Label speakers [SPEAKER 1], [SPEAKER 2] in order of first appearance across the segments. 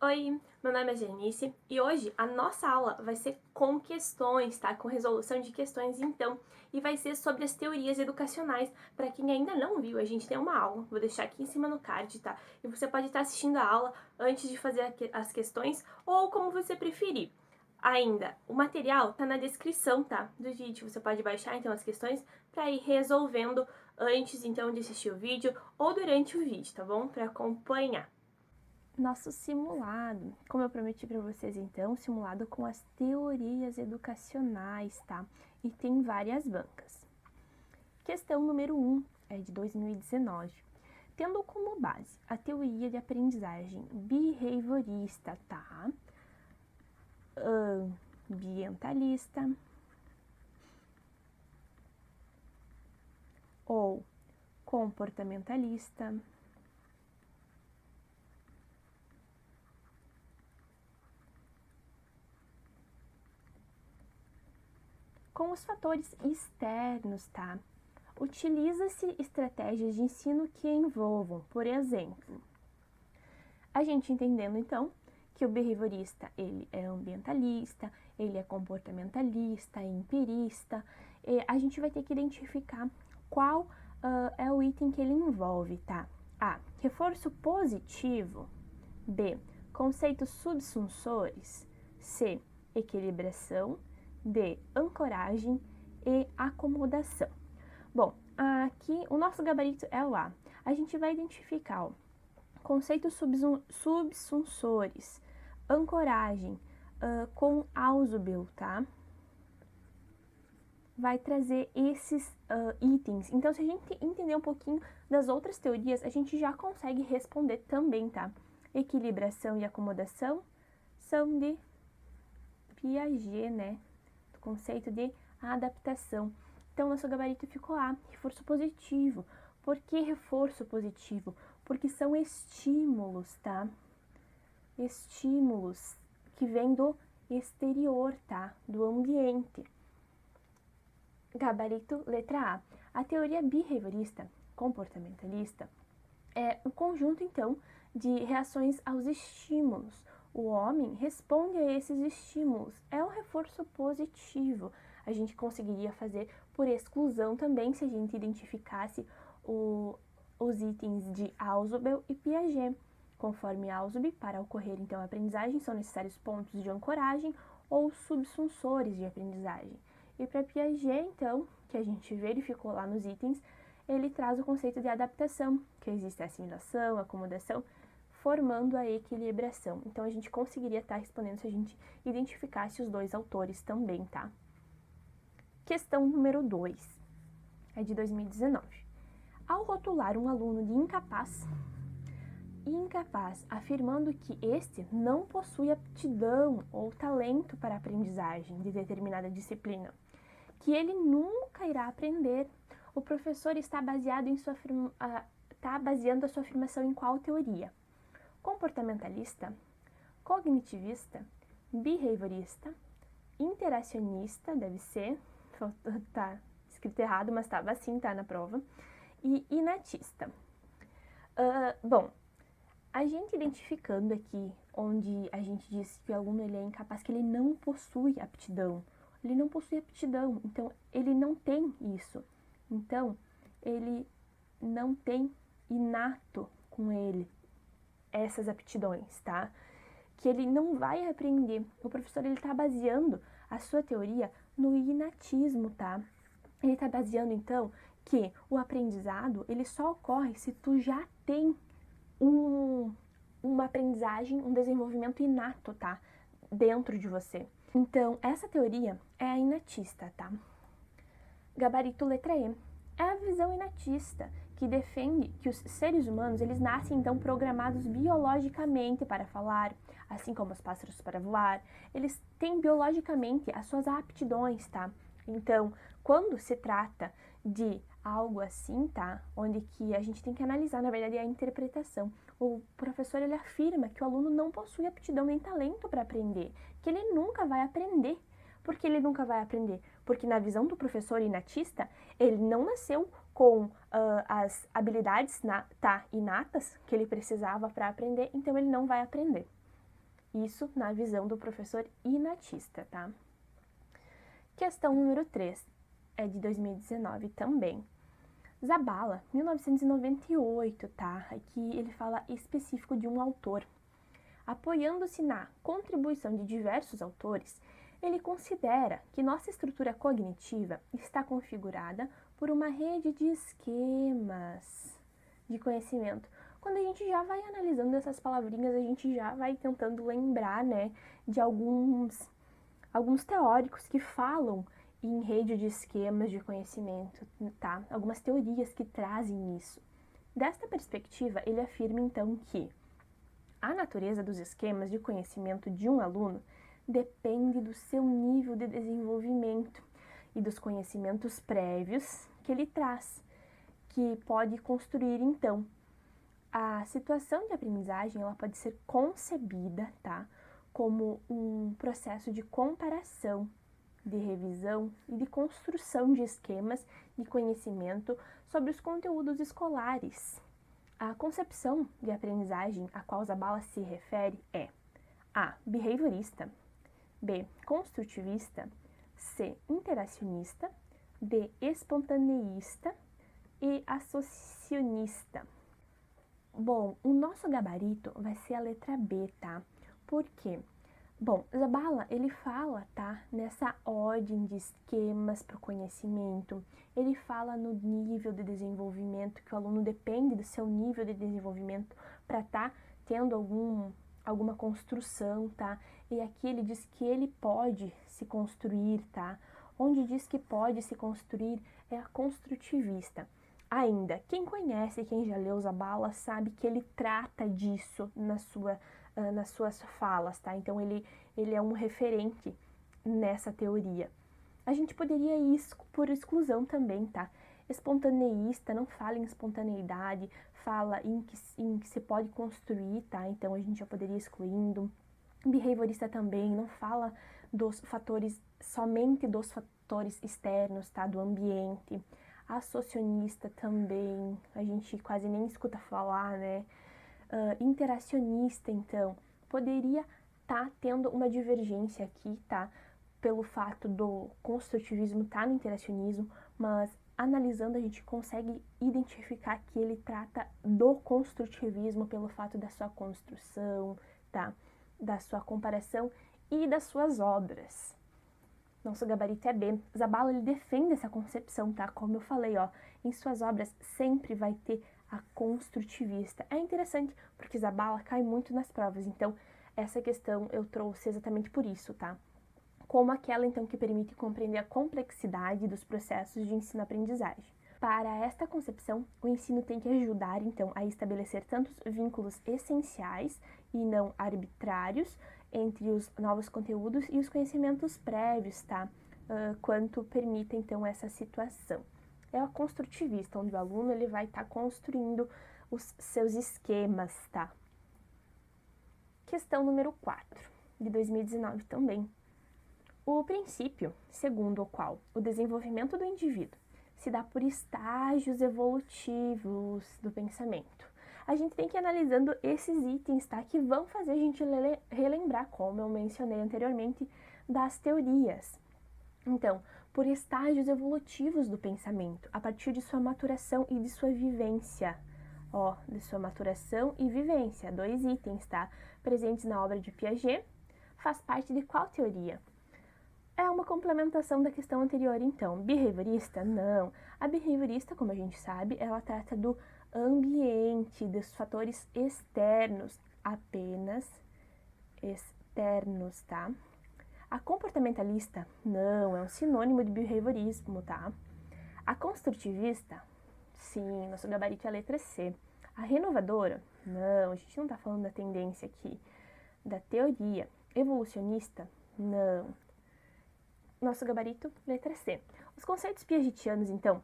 [SPEAKER 1] Oi, meu nome é Janice e hoje a nossa aula vai ser com questões, tá? Com resolução de questões, então, e vai ser sobre as teorias educacionais. Para quem ainda não viu, a gente tem uma aula, vou deixar aqui em cima no card, tá? E você pode estar assistindo a aula antes de fazer as questões ou como você preferir. Ainda, o material tá na descrição, tá? Do vídeo. Você pode baixar então as questões para ir resolvendo antes então de assistir o vídeo ou durante o vídeo, tá bom? Para acompanhar. Nosso simulado, como eu prometi para vocês então, simulado com as teorias educacionais, tá? E tem várias bancas. Questão número 1 é de 2019. Tendo como base a teoria de aprendizagem behaviorista, tá? Ambientalista ou comportamentalista, com os fatores externos, tá? Utiliza-se estratégias de ensino que envolvam, por exemplo, a gente entendendo então que o behaviorista ele é ambientalista, ele é comportamentalista, empirista, a gente vai ter que identificar qual é o item que ele envolve, tá? A. Reforço positivo. B. Conceitos subsunsores. C. Equilibração. D. Ancoragem. E acomodação. Bom, aqui o nosso gabarito é o A. A gente vai identificar, ó, conceitos subsunsores, ancoragem com Ausubel, tá? Vai trazer esses itens. Então, se a gente entender um pouquinho das outras teorias, a gente já consegue responder também, tá? Equilibração e acomodação são de Piaget, né? Do conceito de adaptação. Então, nosso gabarito ficou A, reforço positivo. Por que reforço positivo? Porque são estímulos, tá? Estímulos que vêm do exterior, tá? Do ambiente. Gabarito letra A. A teoria behaviorista comportamentalista é um conjunto, então, de reações aos estímulos. O homem responde a esses estímulos. É um reforço positivo. A gente conseguiria fazer por exclusão também se a gente identificasse os itens de Ausubel e Piaget. Conforme Ausubel, para ocorrer então a aprendizagem, são necessários pontos de ancoragem ou subsunsores de aprendizagem. E para Piaget, então, que a gente verificou lá nos itens, ele traz o conceito de adaptação, que existe a assimilação, a acomodação, formando a equilibração. Então, a gente conseguiria estar respondendo se a gente identificasse os dois autores também, tá? Questão número 2, é de 2019. Ao rotular um aluno de incapaz, afirmando que este não possui aptidão ou talento para a aprendizagem de determinada disciplina, que ele nunca irá aprender, o professor está baseando a sua afirmação em qual teoria? Comportamentalista, cognitivista, behaviorista, interacionista, deve ser, tá escrito errado, mas estava assim, tá na prova, e inatista. Bom, a gente identificando aqui, onde a gente diz que o aluno ele é incapaz, que ele não possui aptidão, então ele não tem isso. Então, ele não tem inato com ele essas aptidões, tá? Que ele não vai aprender. O professor, ele tá baseando a sua teoria no inatismo, tá? Ele tá baseando, então, que o aprendizado, ele só ocorre se tu já tem uma aprendizagem, um desenvolvimento inato, tá? Dentro de você. Então, essa teoria é a inatista, tá? Gabarito letra E. É a visão inatista, que defende que os seres humanos, eles nascem então programados biologicamente para falar, assim como os pássaros para voar. Eles têm biologicamente as suas aptidões, tá? Então, quando se trata de algo assim, tá? Onde que a gente tem que analisar, na verdade, a interpretação. O professor, ele afirma que o aluno não possui aptidão nem talento para aprender, que ele nunca vai aprender. Por que ele nunca vai aprender? Porque na visão do professor inatista, ele não nasceu com as habilidades inatas que ele precisava para aprender, então ele não vai aprender. Isso na visão do professor Inatista, tá? Questão número 3, é de 2019 também. Zabala, 1998, tá? Aqui ele fala específico de um autor. Apoiando-se na contribuição de diversos autores, ele considera que nossa estrutura cognitiva está configurada por uma rede de esquemas de conhecimento. Quando a gente já vai analisando essas palavrinhas, a gente já vai tentando lembrar, né, de alguns teóricos que falam em rede de esquemas de conhecimento, tá? Algumas teorias que trazem isso. Desta perspectiva, ele afirma então que a natureza dos esquemas de conhecimento de um aluno depende do seu nível de desenvolvimento e dos conhecimentos prévios que ele traz, que pode construir então. A situação de aprendizagem ela pode ser concebida, tá, como um processo de comparação, de revisão e de construção de esquemas de conhecimento sobre os conteúdos escolares. A concepção de aprendizagem a qual Zabala se refere é A. Behaviorista, B. Construtivista, C. Interacionista, D. Espontaneísta e associacionista. Bom, o nosso gabarito vai ser a letra B, tá? Por quê? Bom, Zabala, ele fala, tá, nessa ordem de esquemas para o conhecimento, ele fala no nível de desenvolvimento, que o aluno depende do seu nível de desenvolvimento para estar tendo alguma construção, tá? E aqui ele diz que ele pode se construir, tá? Onde diz que pode se construir é a construtivista. Ainda, quem conhece, quem já leu Zabala, sabe que ele trata disso nas suas falas, tá? Então, ele é um referente nessa teoria. A gente poderia ir por exclusão também, tá? Espontaneísta não fala em espontaneidade, fala em que se pode construir, tá? Então, a gente já poderia ir excluindo. Behaviorista também não fala somente dos fatores externos, tá? Do ambiente. Associacionista também, a gente quase nem escuta falar, né? Interacionista, então, poderia estar tendo uma divergência aqui, tá? Pelo fato do construtivismo estar no interacionismo, mas analisando a gente consegue identificar que ele trata do construtivismo pelo fato da sua construção, tá? Da sua comparação e das suas obras. Nosso gabarito é B. Zabala, ele defende essa concepção, tá? Como eu falei, ó, em suas obras sempre vai ter a construtivista. É interessante, porque Zabala cai muito nas provas, então essa questão eu trouxe exatamente por isso, tá? Como aquela, então, que permite compreender a complexidade dos processos de ensino-aprendizagem. Para esta concepção, o ensino tem que ajudar, então, a estabelecer tantos vínculos essenciais e não arbitrários entre os novos conteúdos e os conhecimentos prévios, tá? Quanto permite, então, essa situação. É a construtivista, onde o aluno ele vai estar construindo os seus esquemas, tá? Questão número 4, de 2019 também. O princípio, segundo o qual o desenvolvimento do indivíduo se dá por estágios evolutivos do pensamento. A gente tem que ir analisando esses itens, tá? Que vão fazer a gente relembrar, como eu mencionei anteriormente, das teorias. Então, por estágios evolutivos do pensamento, a partir de sua maturação e de sua vivência. Ó, de sua maturação e vivência, 2 itens, tá? Presentes na obra de Piaget, faz parte de qual teoria? É uma complementação da questão anterior, então. Behaviorista? Não. A behaviorista, como a gente sabe, ela trata do ambiente, dos fatores externos, apenas externos, tá? A comportamentalista? Não, é um sinônimo de behaviorismo, tá? A construtivista? Sim, nosso gabarito é a letra C. A renovadora? Não, a gente não tá falando da tendência aqui. Da teoria. Evolucionista? Não. Nosso gabarito, letra C. Os conceitos piagetianos, então,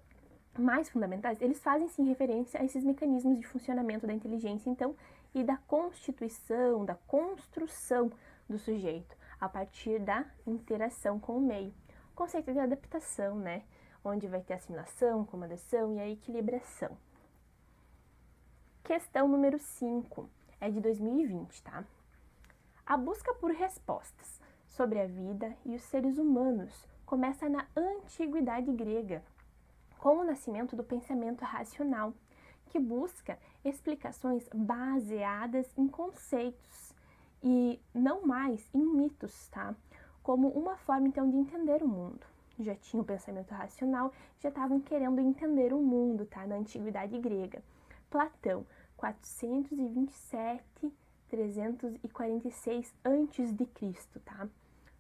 [SPEAKER 1] mais fundamentais, eles fazem sim referência a esses mecanismos de funcionamento da inteligência, então, e da constituição, da construção do sujeito, a partir da interação com o meio. O conceito de adaptação, né? Onde vai ter assimilação, acomodação e a equilibração. Questão número 5, é de 2020, tá? A busca por respostas sobre a vida e os seres humanos começa na antiguidade grega, com o nascimento do pensamento racional, que busca explicações baseadas em conceitos e não mais em mitos, tá? Como uma forma, então, de entender o mundo. Já tinha o pensamento racional, já estavam querendo entender o mundo, tá? Na antiguidade grega. Platão, 427, 346 a.C., tá?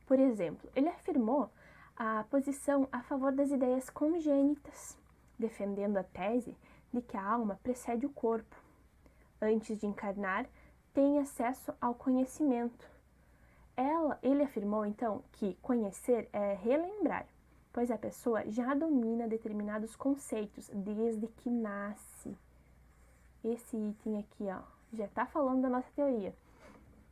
[SPEAKER 1] Por exemplo, ele afirmou a posição a favor das ideias congênitas, defendendo a tese de que a alma precede o corpo. Antes de encarnar, tem acesso ao conhecimento. Ele afirmou, então, que conhecer é relembrar, pois a pessoa já domina determinados conceitos desde que nasce. Esse item aqui, ó, já está falando da nossa teoria.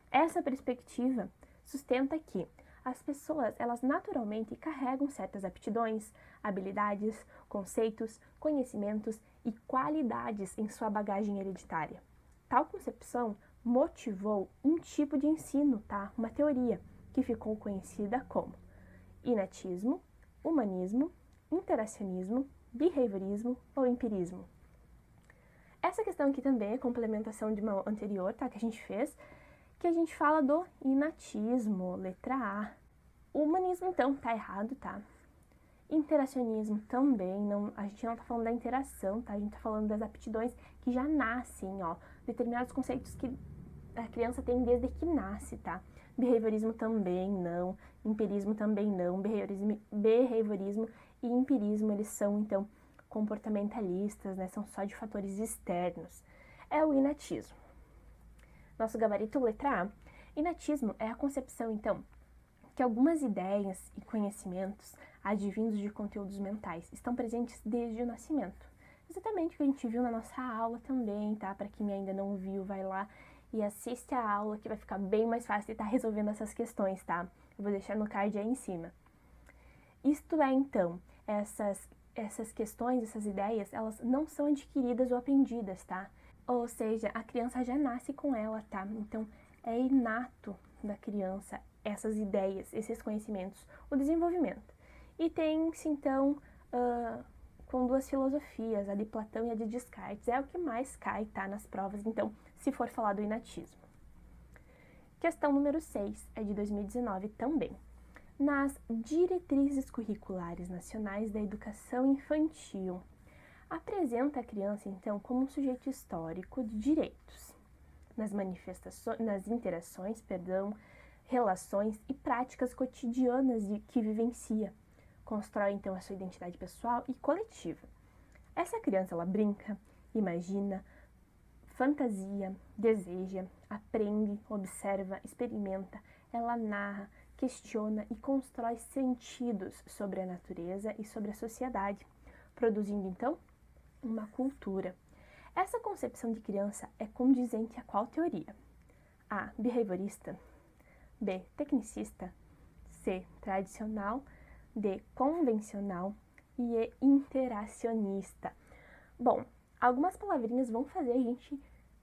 [SPEAKER 1] Essa perspectiva sustenta que as pessoas, elas naturalmente carregam certas aptidões, habilidades, conceitos, conhecimentos e qualidades em sua bagagem hereditária. Tal concepção motivou um tipo de ensino, tá? Uma teoria que ficou conhecida como inatismo, humanismo, interacionismo, behaviorismo ou empirismo. Essa questão aqui também é complementação de uma anterior, tá? Que a gente fez, que a gente fala do inatismo, letra A. O humanismo, então, tá errado, tá? Interacionismo também, não, a gente não tá falando da interação, tá? A gente tá falando das aptidões que já nascem, ó. Determinados conceitos que a criança tem desde que nasce, tá? Behaviorismo também não, empirismo também não, behaviorismo e empirismo, eles são, então, comportamentalistas, né? São só de fatores externos. É o inatismo. Nosso gabarito, letra A. Inatismo é a concepção, então, que algumas ideias e conhecimentos advindos de conteúdos mentais estão presentes desde o nascimento. Exatamente o que a gente viu na nossa aula também, tá? Para quem ainda não viu, vai lá e assiste a aula, que vai ficar bem mais fácil de estar resolvendo essas questões, tá? Eu vou deixar no card aí em cima. Isto é, então, essas questões, essas ideias, elas não são adquiridas ou aprendidas, tá? Ou seja, a criança já nasce com ela, tá? Então, é inato da criança essas ideias, esses conhecimentos, o desenvolvimento. E tem-se, então, com duas filosofias, a de Platão e a de Descartes. É o que mais cai, tá? Nas provas, então, se for falar do inatismo. Questão número 6, é de 2019 também. Nas diretrizes curriculares nacionais da educação infantil, apresenta a criança, então, como um sujeito histórico de direitos, nas interações, relações e práticas cotidianas que vivencia. Constrói, então, a sua identidade pessoal e coletiva. Essa criança, ela brinca, imagina, fantasia, deseja, aprende, observa, experimenta, ela narra, questiona e constrói sentidos sobre a natureza e sobre a sociedade, produzindo, então, uma cultura. Essa concepção de criança é condizente a qual teoria? A. Behaviorista. B. Tecnicista. C. Tradicional. D. Convencional. E E. Interacionista. Bom, algumas palavrinhas vão fazer a gente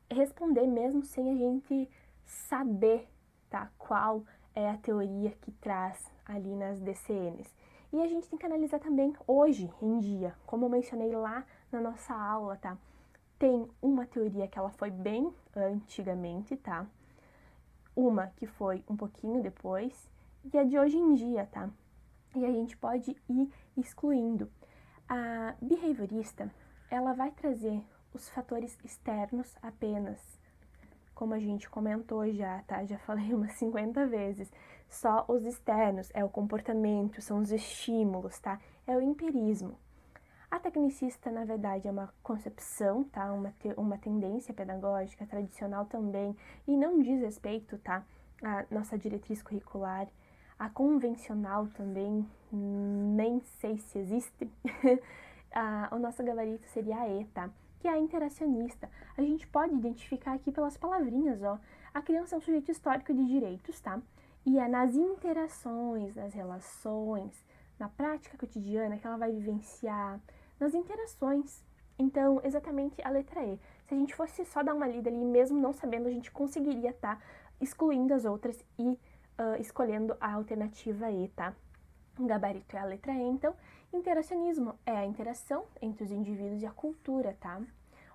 [SPEAKER 1] responder mesmo sem a gente saber, tá, qual é a teoria que traz ali nas DCNs. E a gente tem que analisar também hoje em dia, como eu mencionei lá na nossa aula, tá? Tem uma teoria que ela foi bem antigamente, tá? Uma que foi um pouquinho depois e a de hoje em dia, tá? E a gente pode ir excluindo. A behaviorista, ela vai trazer os fatores externos apenas, como a gente comentou já, tá? Já falei umas 50 vezes. Só os externos, é o comportamento, são os estímulos, tá? É o empirismo. A tecnicista, na verdade, é uma concepção, tá? Uma tendência pedagógica tradicional também, e não diz respeito, tá? À nossa diretriz curricular. A convencional também, nem sei se existe. O nosso gabarito seria a E, tá? Que é a interacionista. A gente pode identificar aqui pelas palavrinhas, ó. A criança é um sujeito histórico de direitos, tá? E é nas interações, nas relações, na prática cotidiana que ela vai vivenciar, nas interações. Então, exatamente a letra E. Se a gente fosse só dar uma lida ali, mesmo não sabendo, a gente conseguiria estar excluindo as outras e escolhendo a alternativa E, tá? O gabarito é a letra E, então. Interacionismo é a interação entre os indivíduos e a cultura, tá?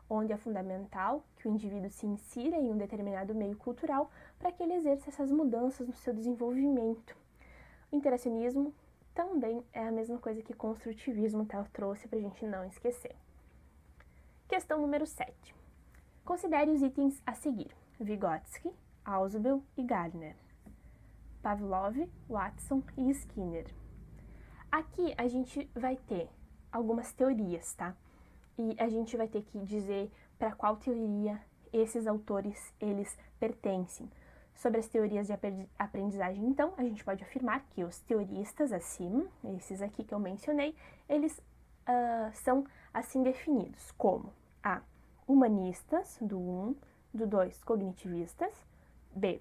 [SPEAKER 1] Onde é fundamental que o indivíduo se insira em um determinado meio cultural para que ele exerça essas mudanças no seu desenvolvimento. O interacionismo também é a mesma coisa que construtivismo, tá? Eu trouxe para a gente não esquecer. Questão número 7. Considere os itens a seguir. Vygotsky, Ausubel e Gardner. Pavlov, Watson e Skinner. Aqui a gente vai ter algumas teorias, tá? E a gente vai ter que dizer para qual teoria esses autores eles pertencem. Sobre as teorias de aprendizagem, então, a gente pode afirmar que os teoristas acima, esses aqui que eu mencionei, eles são assim definidos como A. Humanistas, do 1, do 2, cognitivistas, B.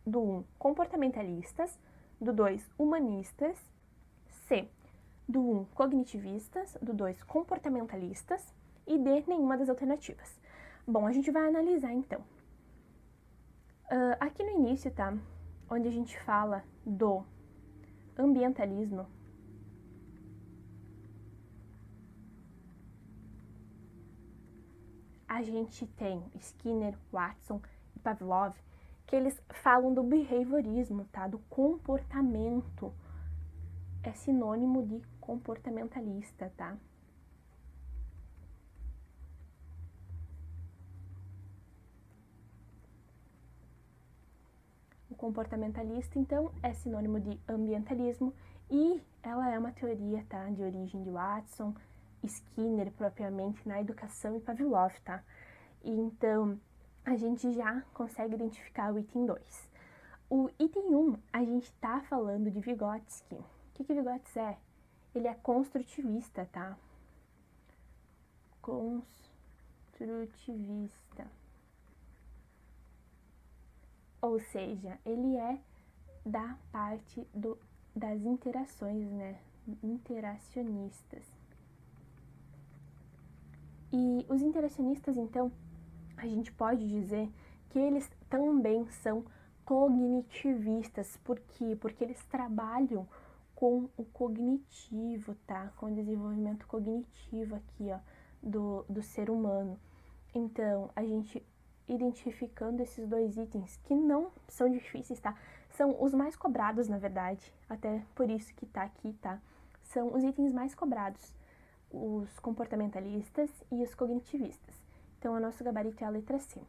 [SPEAKER 1] Do 1, comportamentalistas, do 2, humanistas, C. Do 1, cognitivistas, do 2, comportamentalistas e D, nenhuma das alternativas. Bom, a gente vai analisar então. Aqui no início, tá? Onde a gente fala do ambientalismo, a gente tem Skinner, Watson e Pavlov, que eles falam do behaviorismo, tá? Do comportamento. É sinônimo de comportamentalista, tá? O comportamentalista, então, é sinônimo de ambientalismo e ela é uma teoria, tá? De origem de Watson, Skinner, propriamente, na educação e Pavlov, tá? E, então, a gente já consegue identificar o item 2. O item 1, a gente tá falando de Vygotsky. O que Vygotsky é? Ele é construtivista, tá? Construtivista. Ou seja, ele é da parte das interações, né? Interacionistas. E os interacionistas, então, a gente pode dizer que eles também são cognitivistas. Por quê? Porque eles trabalham com o cognitivo, tá? Com o desenvolvimento cognitivo aqui, ó, do ser humano. Então, a gente identificando esses dois itens, que não são difíceis, tá? São os mais cobrados, na verdade, até por isso que tá aqui, tá? São os itens mais cobrados, os comportamentalistas e os cognitivistas. Então, o nosso gabarito é a letra C.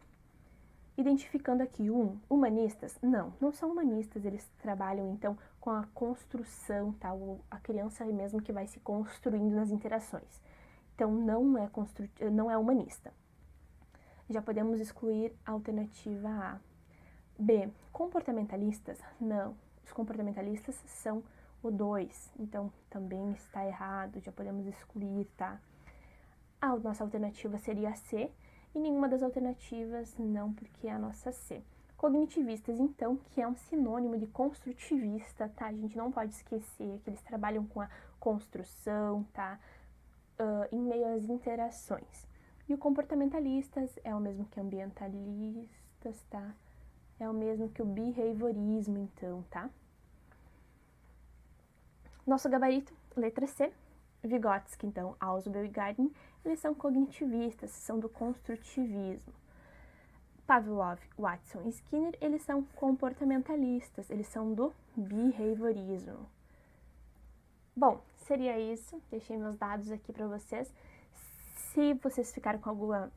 [SPEAKER 1] Identificando aqui humanistas, não são humanistas, eles trabalham, então, com a construção, tá? A criança mesmo que vai se construindo nas interações. Então, não é humanista. Já podemos excluir a alternativa A. B. Comportamentalistas? Não. Os comportamentalistas são o 2. Então, também está errado. Já podemos excluir, tá? A nossa alternativa seria a C. E nenhuma das alternativas não, porque é a nossa C. Cognitivistas, então, que é um sinônimo de construtivista, tá? A gente não pode esquecer que eles trabalham com a construção, tá? Em meio às interações. E o comportamentalistas é o mesmo que ambientalistas, tá? É o mesmo que o behaviorismo, então, tá? Nosso gabarito, letra C. Vygotsky, então, Ausubel e Gardner, eles são cognitivistas, são do construtivismo. Pavlov, Watson e Skinner, eles são comportamentalistas, eles são do behaviorismo. Bom, seria isso. Deixei meus dados aqui para vocês. Se vocês ficaram com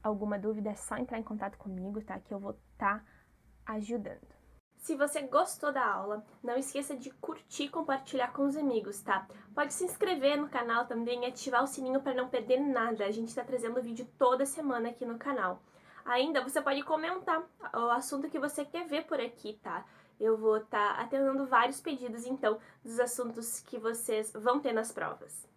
[SPEAKER 1] alguma dúvida, é só entrar em contato comigo, tá? Que eu vou estar ajudando. Se você gostou da aula, não esqueça de curtir e compartilhar com os amigos, tá? Pode se inscrever no canal também e ativar o sininho para não perder nada. A gente está trazendo vídeo toda semana aqui no canal. Ainda, você pode comentar o assunto que você quer ver por aqui, tá? Eu vou estar atendendo vários pedidos, então, dos assuntos que vocês vão ter nas provas.